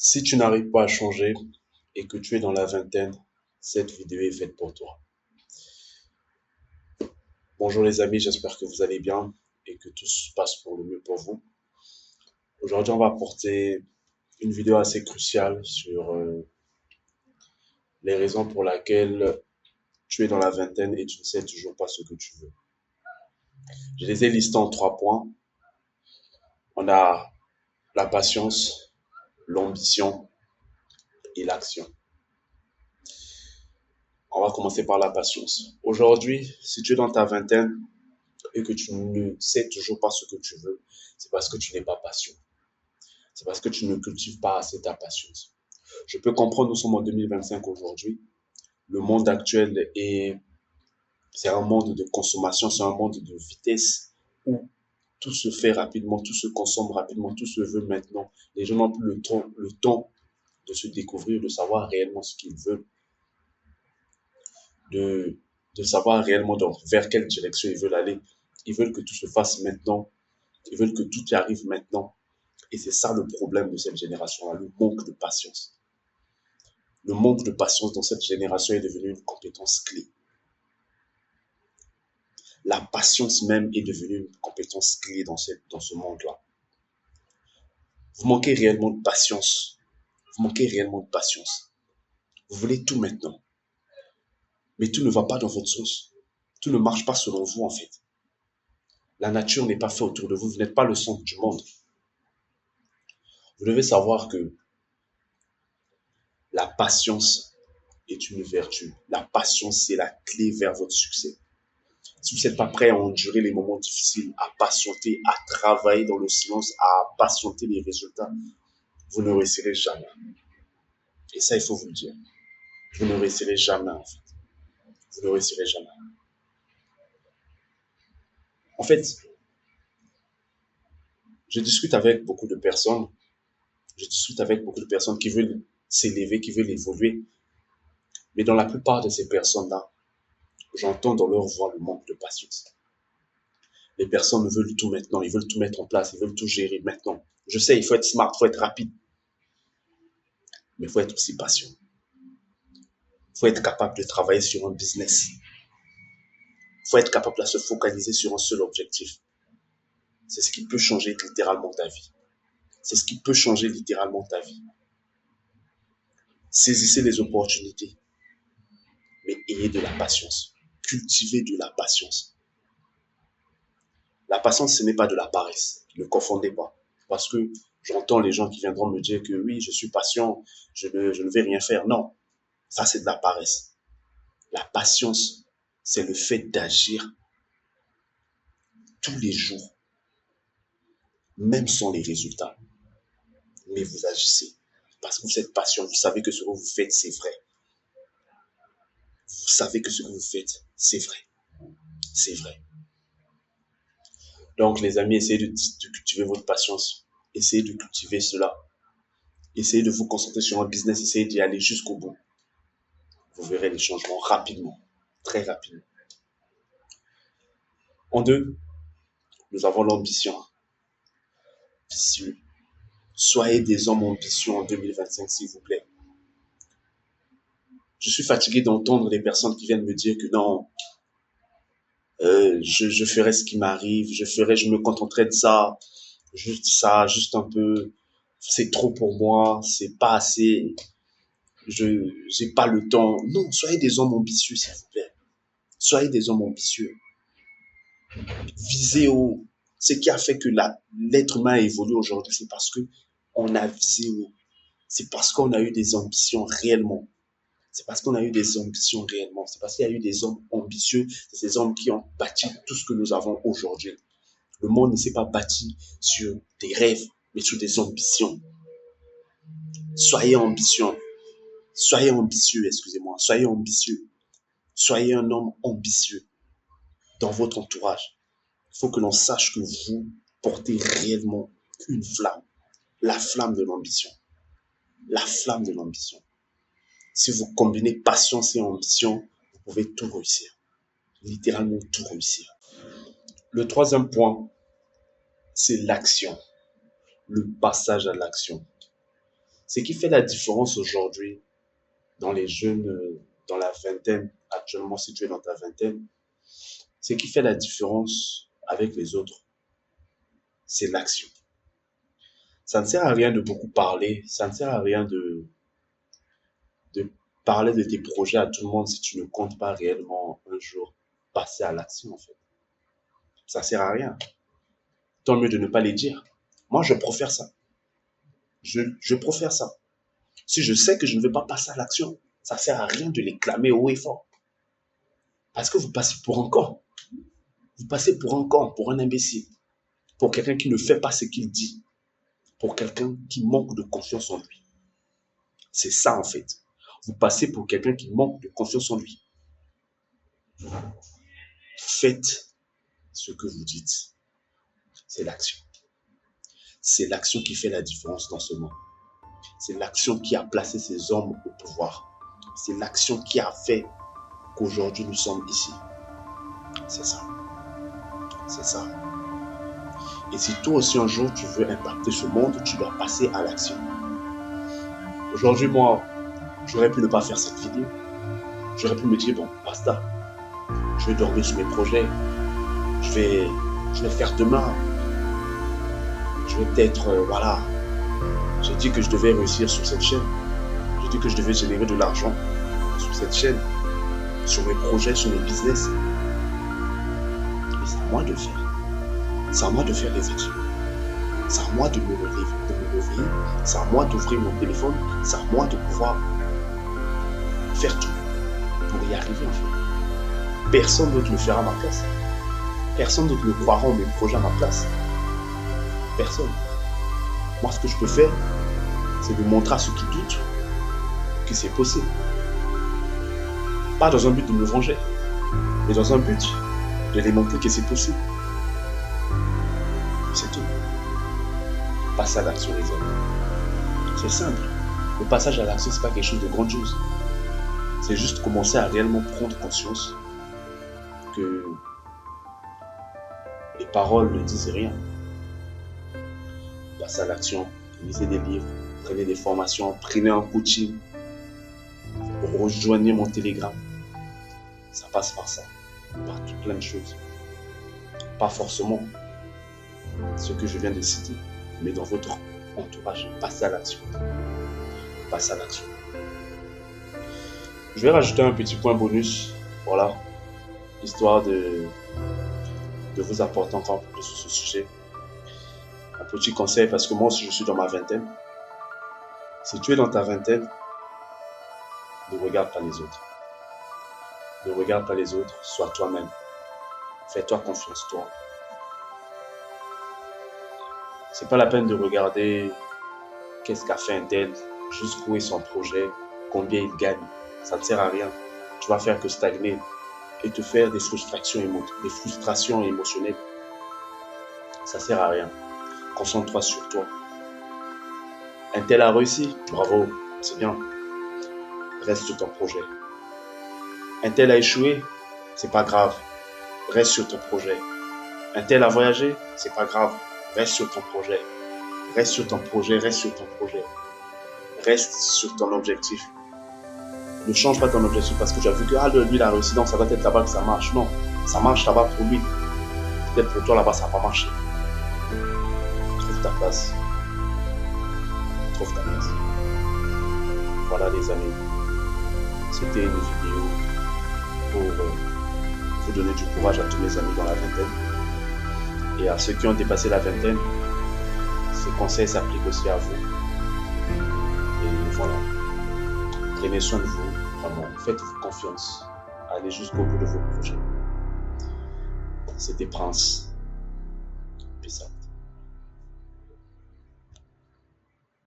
Si tu n'arrives pas à changer et que tu es dans la vingtaine, cette vidéo est faite pour toi. Bonjour les amis, j'espère que vous allez bien et que tout se passe pour le mieux pour vous. Aujourd'hui, on va apporter une vidéo assez cruciale sur les raisons pour lesquelles tu es dans la vingtaine et tu ne sais toujours pas ce que tu veux. Je les ai listés en 3 points. On a la patience, l'ambition et l'action. On va commencer par la patience. Aujourd'hui, si tu es dans ta vingtaine et que tu ne sais toujours pas ce que tu veux, c'est parce que tu n'es pas patient. C'est parce que tu ne cultives pas assez ta patience. Je peux comprendre, nous sommes en 2025 aujourd'hui. Le monde actuel c'est un monde de consommation, c'est un monde de vitesse où tout se fait rapidement, tout se consomme rapidement, tout se veut maintenant. Les gens n'ont plus le temps de se découvrir, de savoir réellement ce qu'ils veulent, de, de savoir réellement vers quelle direction ils veulent aller. Ils veulent que tout se fasse maintenant. Ils veulent que tout y arrive maintenant. Et c'est ça le problème de cette génération-là, le manque de patience. Le manque de patience dans cette génération est devenu une compétence clé. La patience même est devenue une compétence clé dans ce monde-là. Vous manquez réellement de patience. Vous manquez réellement de patience. Vous voulez tout maintenant. Mais tout ne va pas dans votre sens. Tout ne marche pas selon vous, en fait. La nature n'est pas faite autour de vous. Vous n'êtes pas le centre du monde. Vous devez savoir que la patience est une vertu. La patience, c'est la clé vers votre succès. Si vous n'êtes pas prêt à endurer les moments difficiles, à patienter, à travailler dans le silence, à patienter les résultats, vous ne réussirez jamais. Et ça, il faut vous le dire. Vous ne réussirez jamais, en fait. Vous ne réussirez jamais. En fait, je discute avec beaucoup de personnes. Je discute avec beaucoup de personnes qui veulent s'élever, qui veulent évoluer. Mais dans la plupart de ces personnes-là, j'entends dans leur voix le manque de patience. Les personnes veulent tout maintenant, ils veulent tout mettre en place, ils veulent tout gérer maintenant. Je sais, il faut être smart, il faut être rapide, mais il faut être aussi patient. Il faut être capable de travailler sur un business. Il faut être capable de se focaliser sur un seul objectif. C'est ce qui peut changer littéralement ta vie. C'est ce qui peut changer littéralement ta vie. Saisissez les opportunités, mais ayez de la patience. Cultivez de la patience. La patience, ce n'est pas de la paresse. Ne confondez pas. Parce que j'entends les gens qui viendront me dire que oui, je suis patient, je ne vais rien faire. Non, ça c'est de la paresse. La patience, c'est le fait d'agir tous les jours, même sans les résultats. Mais vous agissez. Parce que vous êtes patient, vous savez que ce que vous faites, c'est vrai. Vous savez que ce que vous faites, c'est vrai. C'est vrai. Donc, les amis, essayez de cultiver votre patience. Essayez de cultiver cela. Essayez de vous concentrer sur un business. Essayez d'y aller jusqu'au bout. Vous verrez les changements rapidement. Très rapidement. En deux, nous avons l'ambition. Soyez des hommes ambitieux en 2025, s'il vous plaît. Je suis fatigué d'entendre des personnes qui viennent me dire que non, je ferai ce qui m'arrive, je me contenterai de ça, juste un peu, c'est trop pour moi, c'est pas assez, j'ai pas le temps. Non, soyez des hommes ambitieux, s'il vous plaît. Soyez des hommes ambitieux. Visez haut. Ce qui a fait que l'être humain a évolué aujourd'hui, c'est parce que on a visé haut. C'est parce qu'on a eu des ambitions réellement. C'est parce qu'on a eu des ambitions réellement. C'est parce qu'il y a eu des hommes ambitieux. C'est ces hommes qui ont bâti tout ce que nous avons aujourd'hui. Le monde ne s'est pas bâti sur des rêves, mais sur des ambitions. Soyez ambitieux. Soyez ambitieux, excusez-moi. Soyez ambitieux. Soyez un homme ambitieux dans votre entourage. Il faut que l'on sache que vous portez réellement une flamme. La flamme de l'ambition. La flamme de l'ambition. Si vous combinez patience et ambition, vous pouvez tout réussir. Littéralement tout réussir. Le troisième point, c'est l'action. Le passage à l'action. Ce qui fait la différence aujourd'hui dans les jeunes, dans la vingtaine, actuellement si tu es dans ta vingtaine, ce qui fait la différence avec les autres, c'est l'action. Ça ne sert à rien de beaucoup parler, ça ne sert à rien de parler de tes projets à tout le monde si tu ne comptes pas réellement un jour passer à l'action en fait. Ça sert à rien. Tant mieux de ne pas les dire. Moi, je préfère ça. Je préfère ça. Si je sais que je ne vais pas passer à l'action, ça sert à rien de les clamer haut et fort. Parce que vous passez pour un con. Vous passez pour un con, pour un imbécile, pour quelqu'un qui ne fait pas ce qu'il dit, pour quelqu'un qui manque de confiance en lui. C'est ça en fait. Vous passez pour quelqu'un qui manque de confiance en lui. Faites ce que vous dites. C'est l'action. C'est l'action qui fait la différence dans ce monde. C'est l'action qui a placé ces hommes au pouvoir. C'est l'action qui a fait qu'aujourd'hui nous sommes ici. C'est ça. C'est ça. Et si toi aussi un jour tu veux impacter ce monde, tu dois passer à l'action. Aujourd'hui, moi, j'aurais pu ne pas faire cette vidéo. J'aurais pu me dire, bon, basta. Je vais dormir sur mes projets. Je vais faire demain. Je vais peut-être, voilà. J'ai dit que je devais réussir sur cette chaîne. J'ai dit que je devais générer de l'argent sur cette chaîne, sur mes projets, sur mes business. Mais c'est à moi de le faire. C'est à moi de faire les actions. C'est à moi de me réveiller. C'est à moi d'ouvrir mon téléphone. C'est à moi de pouvoir faire tout pour y arriver en fait. Personne d'autre ne le fera à ma place. Personne d'autre ne croira en mes projets à ma place. Personne. Moi, ce que je peux faire, c'est de montrer à ceux qui doutent que c'est possible. Pas dans un but de me venger, mais dans un but de les montrer que c'est possible. C'est tout. Passer à l'action, les amis. C'est simple. Le passage à l'action, c'est pas quelque chose de grandiose. C'est juste commencer à réellement prendre conscience que les paroles ne disent rien. Passez à l'action, lisez des livres, prenez des formations, prenez un coaching, rejoignez mon Telegram. Ça passe par ça, par tout plein de choses. Pas forcément ce que je viens de citer, mais dans votre entourage. Passez à l'action. Passez à l'action. Je vais rajouter un petit point bonus, voilà, histoire de vous apporter encore plus sur ce sujet. Un petit conseil, parce que moi aussi je suis dans ma vingtaine. Si tu es dans ta vingtaine, ne regarde pas les autres. Ne regarde pas les autres, sois toi-même. Fais-toi confiance, toi. C'est pas la peine de regarder qu'est-ce qu'a fait un tel, jusqu'où est son projet, combien il gagne. Ça ne sert à rien. Tu vas faire que stagner et te faire des frustrations émotionnelles. Ça ne sert à rien. Concentre-toi sur toi. Un tel a réussi, bravo, c'est bien. Reste sur ton projet. Un tel a échoué, c'est pas grave. Reste sur ton projet. Un tel a voyagé, c'est pas grave. Reste sur ton projet. Reste sur ton projet, reste sur ton projet. Reste sur ton objectif. Ne change pas ton objectif parce que tu as vu que lui il a réussi, donc ça doit être là-bas que ça marche. Non, ça marche là-bas pour lui. Peut-être pour toi là-bas ça n'a pas marché. Trouve ta place. Trouve ta place. Voilà les amis. C'était une vidéo pour vous donner du courage à tous mes amis dans la vingtaine. Et à ceux qui ont dépassé la vingtaine, ces conseils s'appliquent aussi à vous. Et voilà. Prenez soin de vous. Vraiment, faites-vous confiance. Allez jusqu'au bout de vos projets. C'était Prince. Peace out.